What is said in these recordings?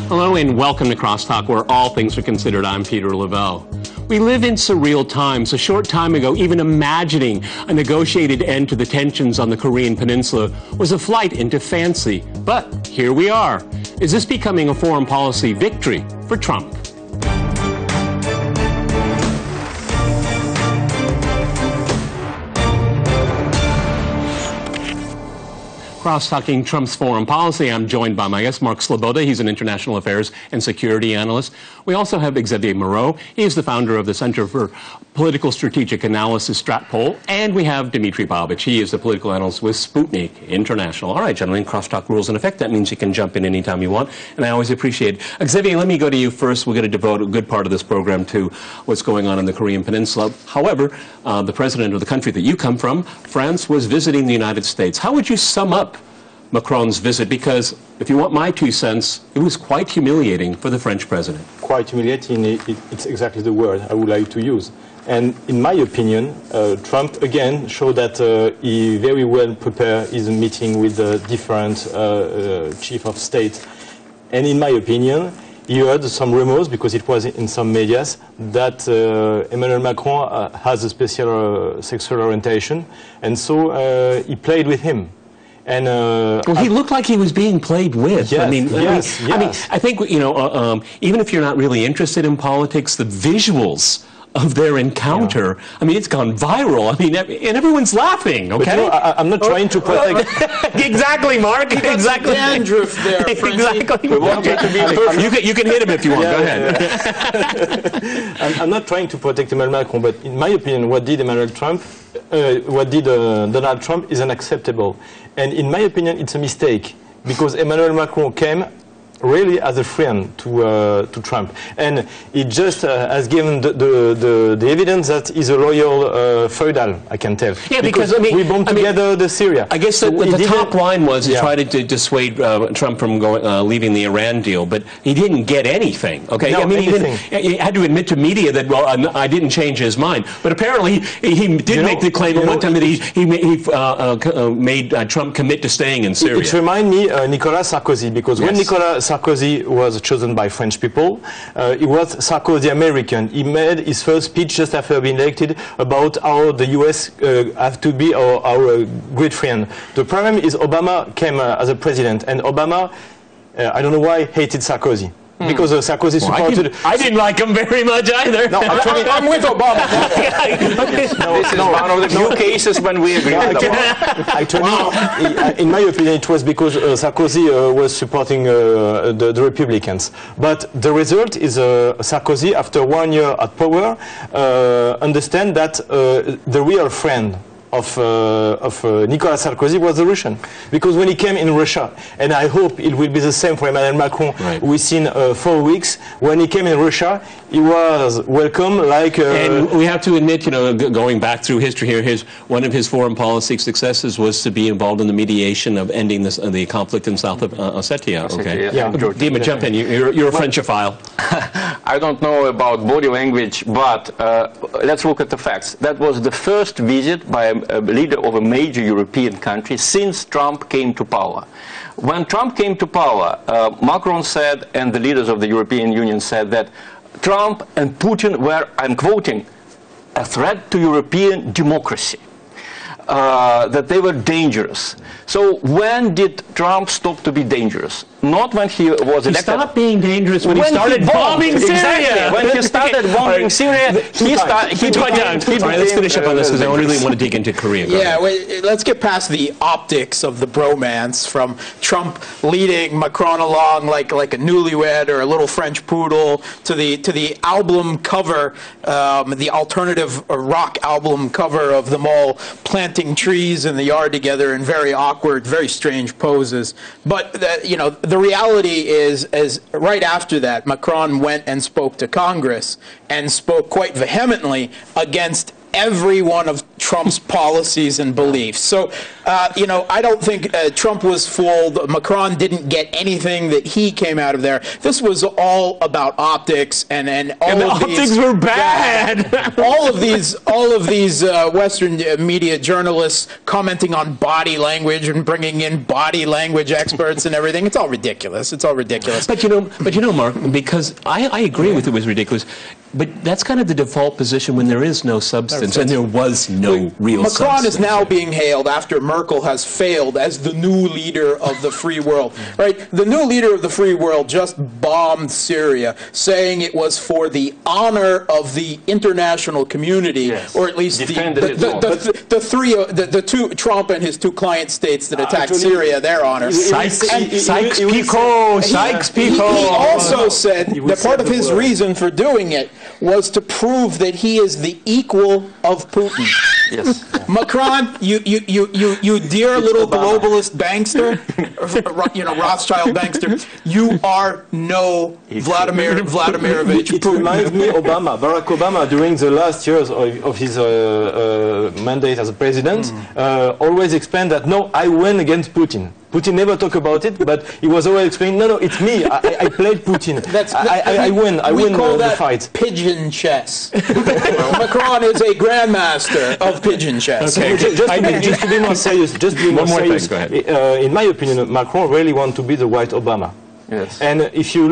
Hello and welcome to Crosstalk, where all things are considered. I'm Peter Lavelle. We live in surreal times. A short time ago, even imagining a negotiated end to the tensions on the Korean Peninsula was a flight into fancy. But here we are. Is this becoming a foreign policy victory for Trump? Cross-talking Trump's foreign policy, I'm joined by my guest, Mark Sloboda. He's an international affairs and security analyst. We also have Xavier Moreau. He is the founder of the Center for Political Strategic Analysis, Stratpol. And we have Dmitry Pavlovich. He is the political analyst with Sputnik International. All right, gentlemen, crosstalk rules in effect. That means you can jump in anytime you want, and I always appreciate it. Xavier, let me go to you first. We're going to devote a good part of this program to what's going on in the Korean Peninsula. However, the president of the country that you come from, France, was visiting the United States. How would you sum up Macron's visit? Because if you want my 2 cents, it was quite humiliating for the French president. Quite humiliating, it's exactly the word I would like to use. And in my opinion, Trump again showed that he very well prepared his meeting with the different chief of state. And in my opinion, he heard some rumors, because it was in some medias, that Emmanuel Macron has a special sexual orientation, and so he played with him. And, well, he looked like he was being played with. Yes, I mean, yes. I think, you know, even if you're not really interested in politics, the visuals of their encounter, I mean, it's gone viral. I mean, and everyone's laughing, okay? But, you know, I'm not trying to protect... Exactly, Mark. Exactly. Dandruff there, Exactly. You can hit him if you want. Go ahead. I'm not trying to protect Emmanuel Macron, but in my opinion, what did Donald Trump is unacceptable. And in my opinion, it's a mistake, because Emmanuel Macron came really as a friend to Trump, and he just has given the evidence that he's a loyal feudal, I can tell. Yeah, because I mean, we bombed together the Syria. I guess the top line was he tried to dissuade Trump from leaving the Iran deal, but he didn't get anything. Okay, No, I mean, anything. he had to admit to media that, well, I didn't change his mind, but apparently he did make the claim at one time that he made Trump commit to staying in Syria. It reminds me Nicolas Sarkozy, because when Nicolas Sarkozy was chosen by French people, he was Sarkozy American. He made his first speech just after being elected about how the US have to be our great friend. The problem is Obama came as a president, and Obama, I don't know why, hated Sarkozy. Because Sarkozy supported... I didn't like him very much either. No, actually, I'm with Obama. This is one of the few cases when we agree with Obama. Actually, in my opinion, it was because Sarkozy was supporting the Republicans. But the result is Sarkozy, after 1 year at power, understand that the real friend of Nicolas Sarkozy was the Russian, because when he came in Russia, and I hope it will be the same for Emmanuel Macron within 4 weeks, when he came in Russia, he was welcome like... and we have to admit, you know, going back through history here, one of his foreign policy successes was to be involved in the mediation of ending the conflict in South Ossetia. Okay, yeah. Dima, jump in. You're a Frenchophile. I don't know about body language, but let's look at the facts. That was the first visit by a leader of a major European country since Trump came to power. When Trump came to power, Macron said, and the leaders of the European Union said, that Trump and Putin were, I'm quoting, a threat to European democracy. That they were dangerous. So when did Trump stop to be dangerous? Not when he was elected. He stopped being dangerous when he started bombing Syria. Exactly. When he started bombing Syria, he let's finish up on this, because I really want to dig into Korea. Let's get past the optics of the bromance, from Trump leading Macron along like a newlywed or a little French poodle, to the album cover, the alternative rock album cover of them all planting trees in the yard together in very awkward, very strange poses. But you know, the reality is right after that, Macron went and spoke to Congress and spoke quite vehemently against every one of Trump's policies and beliefs. So, you know, I don't think Trump was fooled. Macron didn't get anything that he came out of there. This was all about optics, and all And the of optics were bad. all of these Western media journalists commenting on body language and bringing in body language experts and everything. It's all ridiculous. It's all ridiculous. But you know, Mark, because I agree with it was ridiculous, but that's kind of the default position when there is no substance, and there was no real substance. Macron is now being hailed after Merkel has failed as the new leader of the free world. Right? The new leader of the free world just bombed Syria, saying it was for the honor of the international community, or at least the two Trump and his two client states that attacked Syria, their honor. Sykes-Picot. He also said that part of his reason for doing it was to prove that he is the equal of Putin. Yes. Macron, you dear little globalist bankster, you know, Rothschild bankster, you are no Vladimirovich It Putin. reminds me of Barack Obama, during the last years of his mandate as a president, always explained that, no, I win against Putin. Putin never talked about it, but he was always explaining, no, it's me. I played Putin. I win the fight. Pigeon chess. Macron is a grandmaster of pigeon chess. Okay. Just to be more serious, One more thing, go ahead. In my opinion, Macron really wants to be the white Obama. Yes. And if you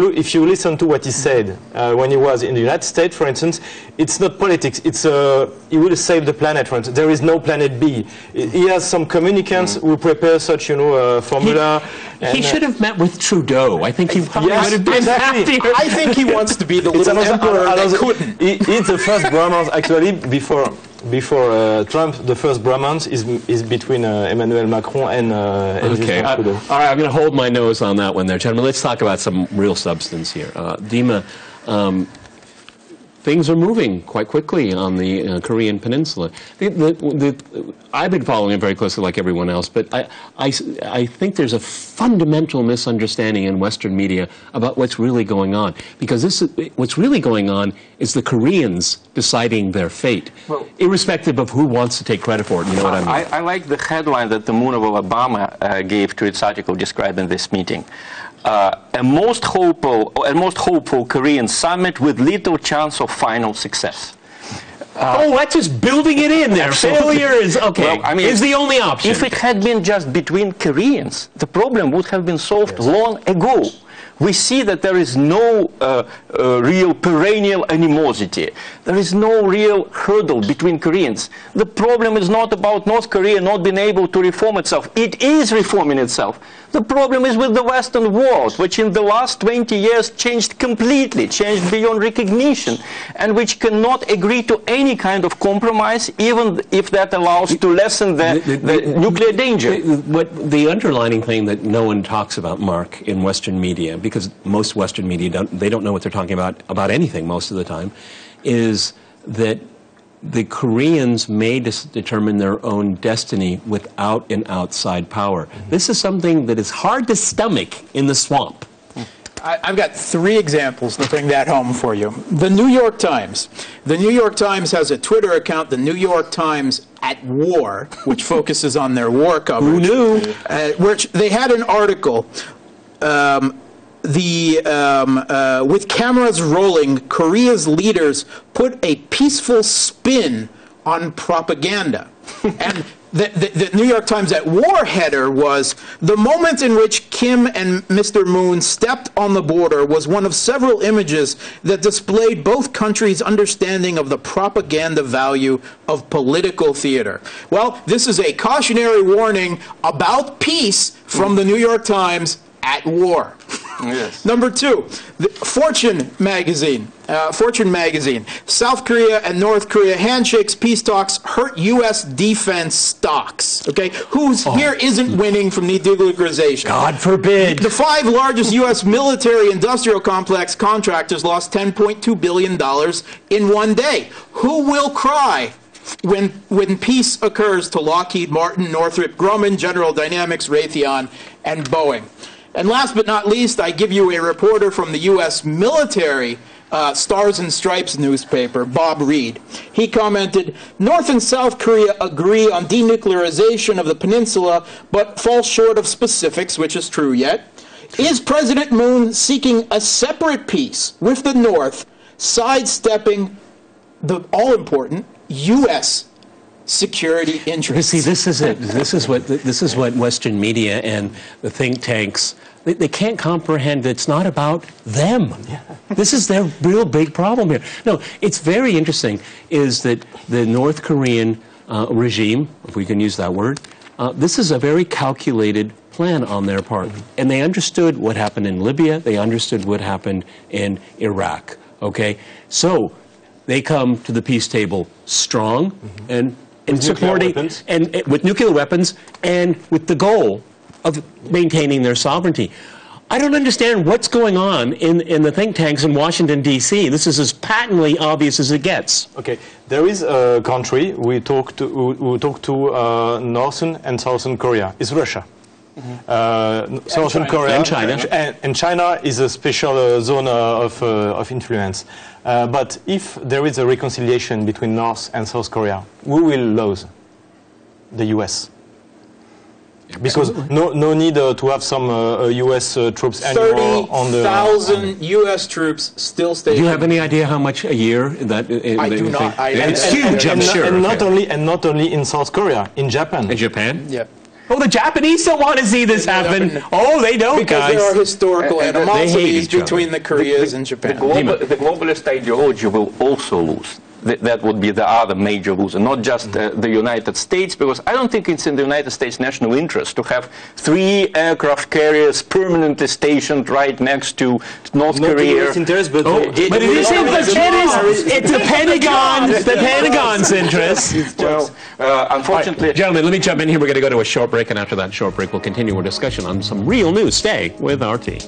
listen to what he said when he was in the United States, for instance, it's not politics. It's he will save the planet. For instance, there is no planet B. He has some communicants who prepare such, formula. He should have met with Trudeau. I think he probably would have been exactly. happier. I think he wants to be the little emperor that couldn't. He's the first Brahmins, actually, before Trump. The first Brahmins is between Emmanuel Macron and Okay. Justin Trudeau. All right, I'm going to hold my nose on that one there, gentlemen. Let's talk about some real substance here. Dima, things are moving quite quickly on the Korean Peninsula. I've been following it very closely, like everyone else, but I think there's a fundamental misunderstanding in Western media about what's really going on. Because what's really going on is the Koreans deciding their fate, irrespective of who wants to take credit for it. You know what I mean? I like the headline that the Honorable Obama gave to its article describing this meeting. A most hopeful Korean summit with little chance of final success. That's just building it in there. Failure is, okay, well, I mean, is the only option. If it had been just between Koreans, the problem would have been solved long ago. We see that there is no real perennial animosity. There is no real hurdle between Koreans. The problem is not about North Korea not being able to reform itself. It is reforming itself. The problem is with the Western world, which in the last 20 years changed completely, changed beyond recognition, and which cannot agree to any kind of compromise, even if that allows to lessen the nuclear danger. The underlining thing that no one talks about, Mark, in Western media, because most Western media don't know what they're talking about anything most of the time, is that the Koreans may determine their own destiny without an outside power. This is something that is hard to stomach in the swamp. I've got 3 examples to bring that home for you. The New York Times. The New York Times has a Twitter account, the New York Times at War, which focuses on their war coverage. Who knew? Which they had an article. With cameras rolling, Korea's leaders put a peaceful spin on propaganda. And the New York Times at War header was, the moment in which Kim and Mr. Moon stepped on the border was one of several images that displayed both countries' understanding of the propaganda value of political theater. Well, this is a cautionary warning about peace from the New York Times at War. Yes. Number 2, Fortune magazine. South Korea and North Korea handshakes, peace talks hurt U.S. defense stocks. Okay, here isn't winning from the denuclearization? God forbid. The 5 largest U.S. military industrial complex contractors lost $10.2 billion in one day. Who will cry when peace occurs to Lockheed Martin, Northrop Grumman, General Dynamics, Raytheon, and Boeing? And last but not least, I give you a reporter from the U.S. military Stars and Stripes newspaper, Bob Reed. He commented, North and South Korea agree on denuclearization of the peninsula, but fall short of specifics, which is true yet. Is President Moon seeking a separate peace with the North, sidestepping the all-important U.S. security interests? See, this is it. This is what Western media and the think tanks, they can't comprehend. It's not about them. Yeah. This is their real big problem here. No, it's very interesting is that the North Korean regime, if we can use that word, this is a very calculated plan on their part. And they understood what happened in Libya. They understood what happened in Iraq. Okay? So they come to the peace table strong and supporting, and with nuclear weapons and with the goal of maintaining their sovereignty. I don't understand what's going on in the think tanks in Washington, D.C. This is as patently obvious as it gets. Okay, there is a country we talk to Northern and Southern Korea. It's Russia. Southern Korea and China. And China is a special zone of influence. But if there is a reconciliation between North and South Korea, who will lose? The U.S. Because no need to have some U.S. troops anymore on the... 30,000 U.S. troops still stationed. Do you have any idea how much a year that... I do not. It's huge, I'm sure. And not only in South Korea, in Japan. In Japan? Yeah. Oh, the Japanese don't want to see this happen. Oh, they don't, because guys. There are historical animosities each between the Koreas and Japan. The globalist ideology will also lose. That would be the other major loser, not just the United States, because I don't think it's in the United States' national interest to have 3 aircraft carriers permanently stationed right next to North Korea. Interest, but it's the Pentagon. It's the Pentagon's interest. Well, unfortunately, gentlemen, let me jump in here. We're going to go to a short break, and after that short break, we'll continue our discussion on some real news. Stay with RT.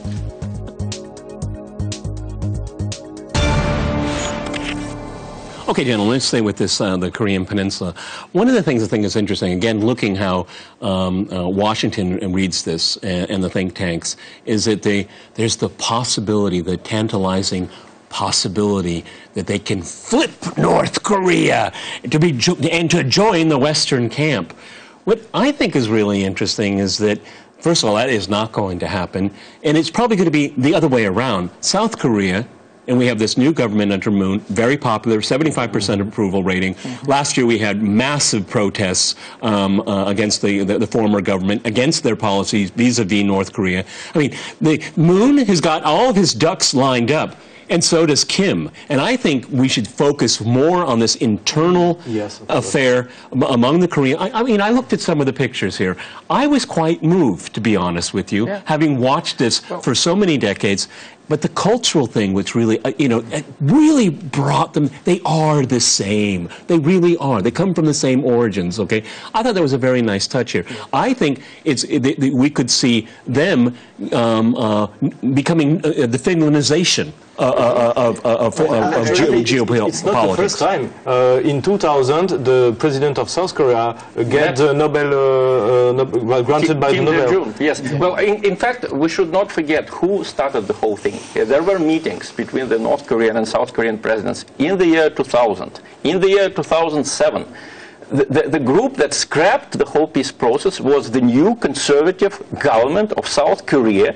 Okay, gentlemen, let's stay with this, the Korean Peninsula. One of the things I think is interesting, again, looking how Washington reads this and the think tanks, is that there's the possibility, the tantalizing possibility that they can flip North Korea and to join the Western camp. What I think is really interesting is that, first of all, that is not going to happen, and it's probably going to be the other way around. South Korea, and we have this new government under Moon, very popular, 75% approval rating. Last year we had massive protests against the former government, against their policies vis-a-vis North Korea. I mean, the Moon has got all of his ducks lined up, and so does Kim. And I think we should focus more on this internal affair among the Korean. I mean, I looked at some of the pictures here. I was quite moved, to be honest with you, having watched this for so many decades. But the cultural thing, which really, it really brought them, they are the same. They really are. They come from the same origins, okay? I thought that was a very nice touch here. I think we could see them becoming the Finlandization of geopolitics. It's not the first time. In 2000, the president of South Korea got the Nobel, granted by the Nobel. Yes. Well, in fact, we should not forget who started the whole thing. There were meetings between the North Korean and South Korean presidents in the year 2000. In the year 2007, the group that scrapped the whole peace process was the new conservative government of South Korea,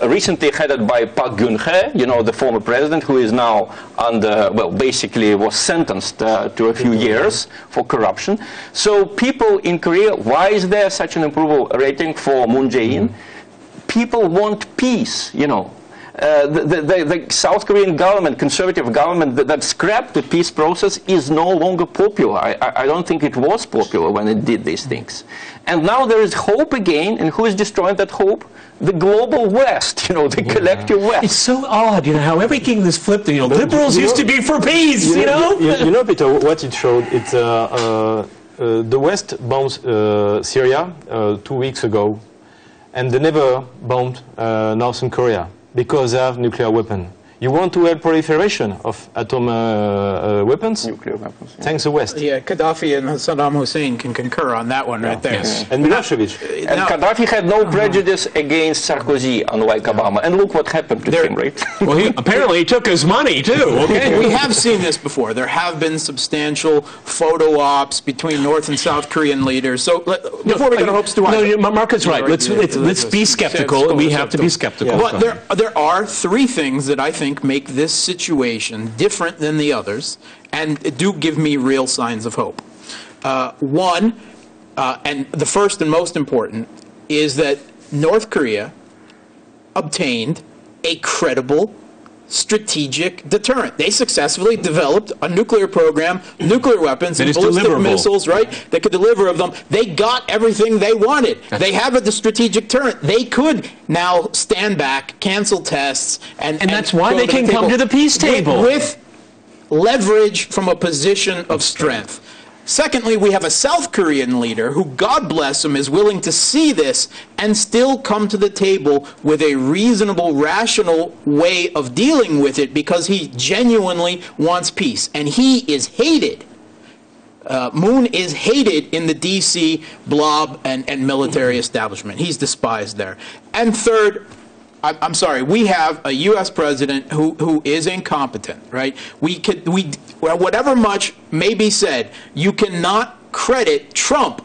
recently headed by Park Geun-hye, the former president, who is now under, well, basically was sentenced to a few years for corruption. So people in Korea, why is there such an approval rating for Moon Jae-in? People want peace, The South Korean government, conservative government that scrapped the peace process is no longer popular. I don't think it was popular when it did these things. And now there is hope again, and who is destroying that hope? The global West, the collective West. It's so odd, how everything is flipped. Liberals used to be for peace, Peter, what it showed, it's the West bombed Syria 2 weeks ago, and they never bombed Northern Korea, because they have nuclear weapons. You want to help proliferation of atom weapons? Nuclear weapons. Yeah. Thanks the West. Yeah, Gaddafi and Saddam Hussein can concur on that one right there. Yes. And Milosevic. And Now- Gaddafi had no prejudice against Sarkozy, unlike Obama. And look what happened to him, right? Well, apparently he took his money, too. Okay. We have seen this before. There have been substantial photo ops between North and South Korean leaders. So before we go to hopes to Mark is right. Let's be skeptical. We have to be skeptical. But there are three things that I think make this situation different than the others, and do give me real signs of hope. One, and the first and most important, is that North Korea obtained a credible strategic deterrent. They successfully developed a nuclear program, nuclear weapons, and ballistic missiles, right? They could deliver of them. They got everything they wanted. They have the strategic deterrent. They could now stand back, cancel tests, and that's why they can come to the peace table. With leverage from a position of strength. Secondly, we have a South Korean leader who, God bless him, is willing to see this and still come to the table with a reasonable, rational way of dealing with it because he genuinely wants peace. And he is hated. Moon is hated in the D.C. blob and military establishment. He's despised there. And third, I'm sorry, we have a U.S. president who is incompetent, right? Whatever much may be said, you cannot credit Trump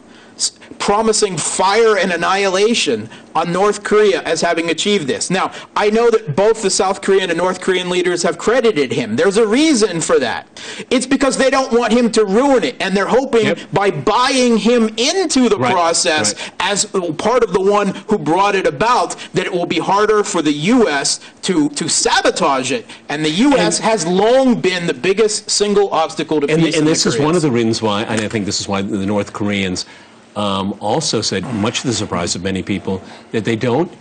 promising fire and annihilation on North Korea as having achieved this. Now, I know that both the South Korean and North Korean leaders have credited him. There's a reason for that. It's because they don't want him to ruin it, and they're hoping by buying him into the process as part of the one who brought it about, that it will be harder for the U.S. to sabotage it. And the U.S. has long been the biggest single obstacle to peace. And this is one of the reasons why, and I think this is why the North Koreans also said, much to the surprise of many people, that they don't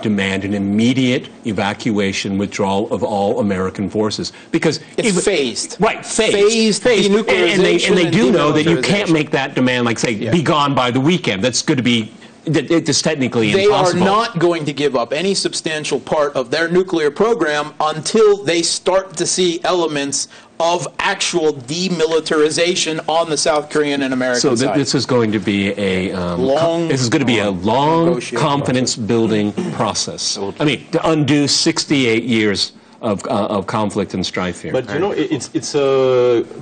demand an immediate evacuation, withdrawal of all American forces. Because it's phased. Right, phased. And they do know that you can't make that demand, like, say, be gone by the weekend. That's going to be... It's technically impossible. They are not going to give up any substantial part of their nuclear program until they start to see elements of actual demilitarization on the South Korean and American side. So this is going to be a long confidence-building process. I mean, to undo 68 years of conflict and strife here. But you know, it's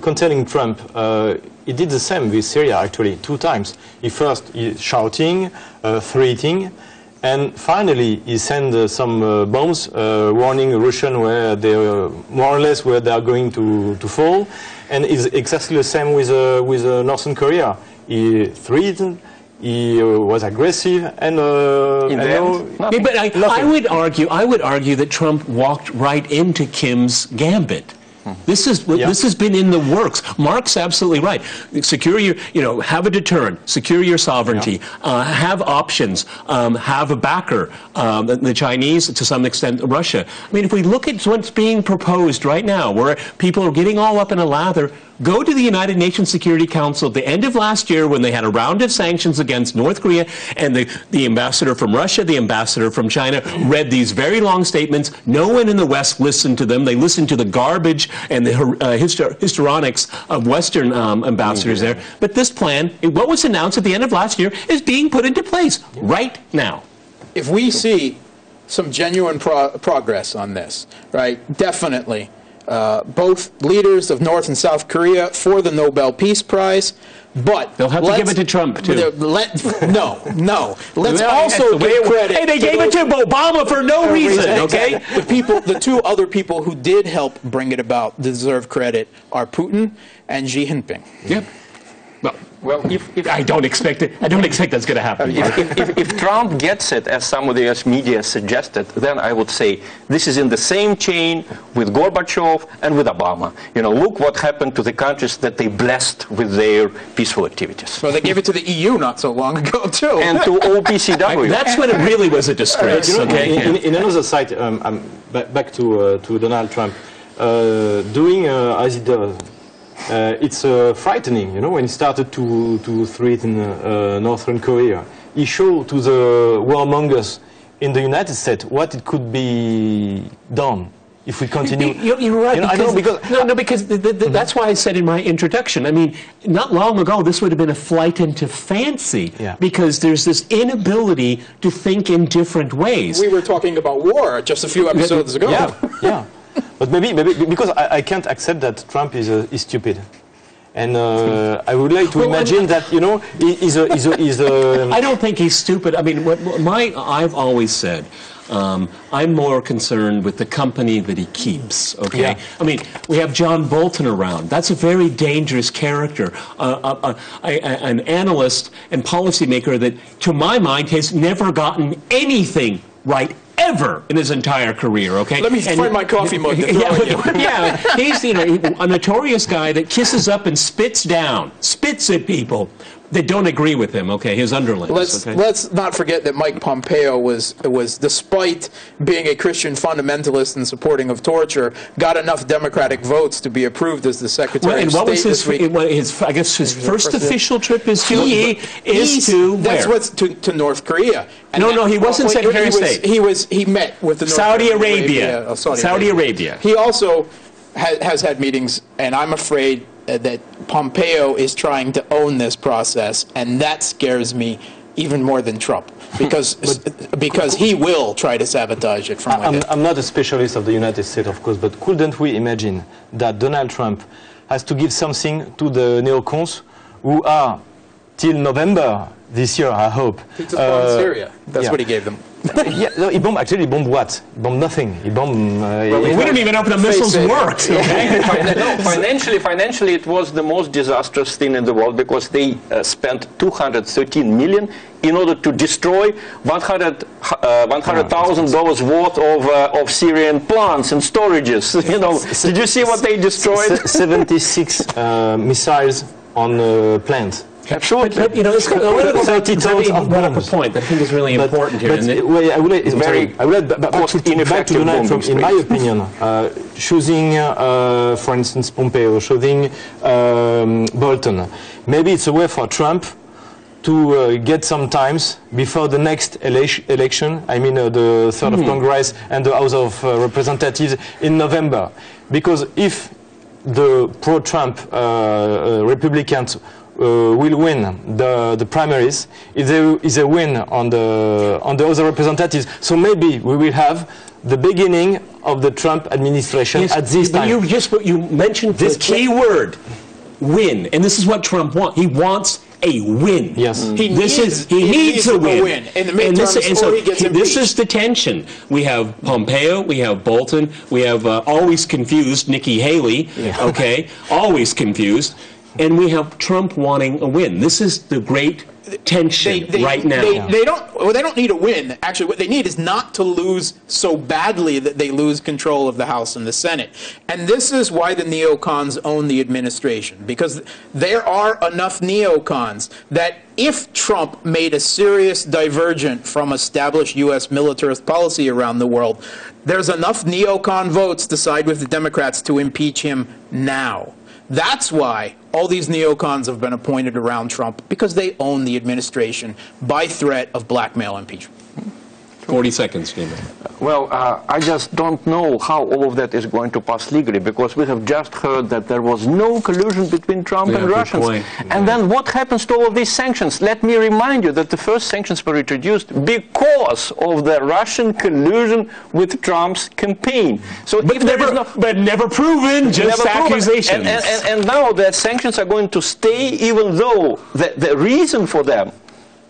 concerning Trump. He did the same with Syria, actually, 2 times. He shouting, threatening, and finally he sent some bombs warning Russian where they more or less where they are going to fall. And it's exactly the same with Northern Korea. He threatened. He was aggressive, and but I would argue that Trump walked right into Kim's gambit. This has been in the works. Mark's absolutely right. Secure your, have a deterrent, secure your sovereignty, have options, have a backer. The Chinese, to some extent, Russia. I mean, if we look at what's being proposed right now, where people are getting all up in a lather, go to the United Nations Security Council at the end of last year when they had a round of sanctions against North Korea, and the ambassador from Russia, the ambassador from China read these very long statements. No one in the West listened to them. They listened to the garbage and the histrionics of Western ambassadors there. But this plan, what was announced at the end of last year, is being put into place right now. If we see some genuine progress on this, right, definitely. Both leaders of North and South Korea for the Nobel Peace Prize, but they'll have to give it to Trump too. No. Let's also give credit. Hey, they gave it to Obama for no reason. Okay, the 2 other people who did help bring it about deserve credit are Putin and Xi Jinping. Yep. Well, if I don't expect it. I don't expect that's going to happen. If Trump gets it, as some of the US media suggested, then I would say this is in the same chain with Gorbachev and with Obama. You know, look what happened to the countries that they blessed with their peaceful activities. Well, they gave it to the EU not so long ago, too. And to OPCW. That's when it really was a disgrace. In another side, back to Donald Trump, doing as he does. It's frightening, you know, when he started to threaten Northern Korea. He showed to the warmongers in the United States what it could be done. if we continue. You're right. I know because that's why I said in my introduction. I mean, not long ago, this would have been a flight into fancy because there's this inability to think in different ways. We were talking about war just a few episodes ago. Yeah. But maybe because I can't accept that Trump is stupid. And I would like to imagine that, he's a... I don't think he's stupid. I mean, I've always said, I'm more concerned with the company that he keeps, okay? Yeah. I mean, we have John Bolton around. That's a very dangerous character, an analyst and policymaker that, to my mind, has never gotten anything right ever in his entire career, okay? Let me find my coffee mug to throw at you. Yeah, he's a notorious guy that kisses up and spits at people that don't agree with him, okay, his underlings. Let's not forget that Mike Pompeo was, despite being a Christian fundamentalist and supporting of torture, got enough Democratic votes to be approved as the Secretary of State this week. I guess his first official trip is to to North Korea. And no, he wasn't Secretary of State. He met with the Saudi Arabia. Saudi Arabia. He also has had meetings, and I'm afraid that Pompeo is trying to own this process, and that scares me even more than Trump, because he will try to sabotage it from within. I'm not a specialist of the United States, of course, but couldn't we imagine that Donald Trump has to give something to the neocons who are, till November this year, I hope. He took on Syria. That's what he gave them. He bombed what? He bombed nothing. He bombed... we don't even know if the missiles worked. Okay? Financially, it was the most disastrous thing in the world because they spent $213 million in order to destroy $100,000 worth of Syrian plants and storages. Did you see what they destroyed? 76 missiles on plants. Absolutely. But it's got a little bit of a point that I think is really important here. I would back to Donald Trump, in my opinion, choosing, for instance, Pompeo, choosing Bolton. Maybe it's a way for Trump to get some times before the next election, I mean the third of Congress and the House of Representatives in November. Because if the pro-Trump Republicans will win the primaries, if there is a win on the other representatives. So maybe we will have the beginning of the Trump administration at this time. You mentioned this key word, win, and this is what Trump wants. He wants a win. Yes. He needs a win. In the midterms, he gets impeached. This is the tension. We have Pompeo, we have Bolton, we have always confused Nikki Haley, okay, always confused. And we have Trump wanting a win. This is the great tension right now. They don't need a win. Actually, what they need is not to lose so badly that they lose control of the House and the Senate. And this is why the neocons own the administration, because there are enough neocons that if Trump made a serious divergent from established U.S. militarist policy around the world, there's enough neocon votes to side with the Democrats to impeach him now. That's why all these neocons have been appointed around Trump, because they own the administration by threat of blackmail impeachment. 40 seconds, Stephen. Well, I just don't know how all of that is going to pass legally, because we have just heard that there was no collusion between Trump and Russians. And then what happens to all of these sanctions? Let me remind you that the first sanctions were introduced because of the Russian collusion with Trump's campaign. So but never proven, just accusations. And now the sanctions are going to stay, even though the reason for them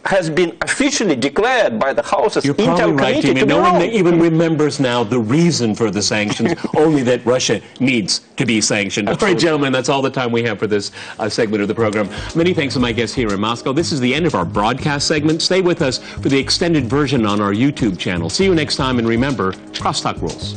has been officially declared by the House as Intel right, Committee to be no wrong. one even remembers now the reason for the sanctions, only that Russia needs to be sanctioned. All right, gentlemen, that's all the time we have for this segment of the program. Many thanks to my guests here in Moscow. This is the end of our broadcast segment. Stay with us for the extended version on our YouTube channel. See you next time, and remember, crosstalk rules.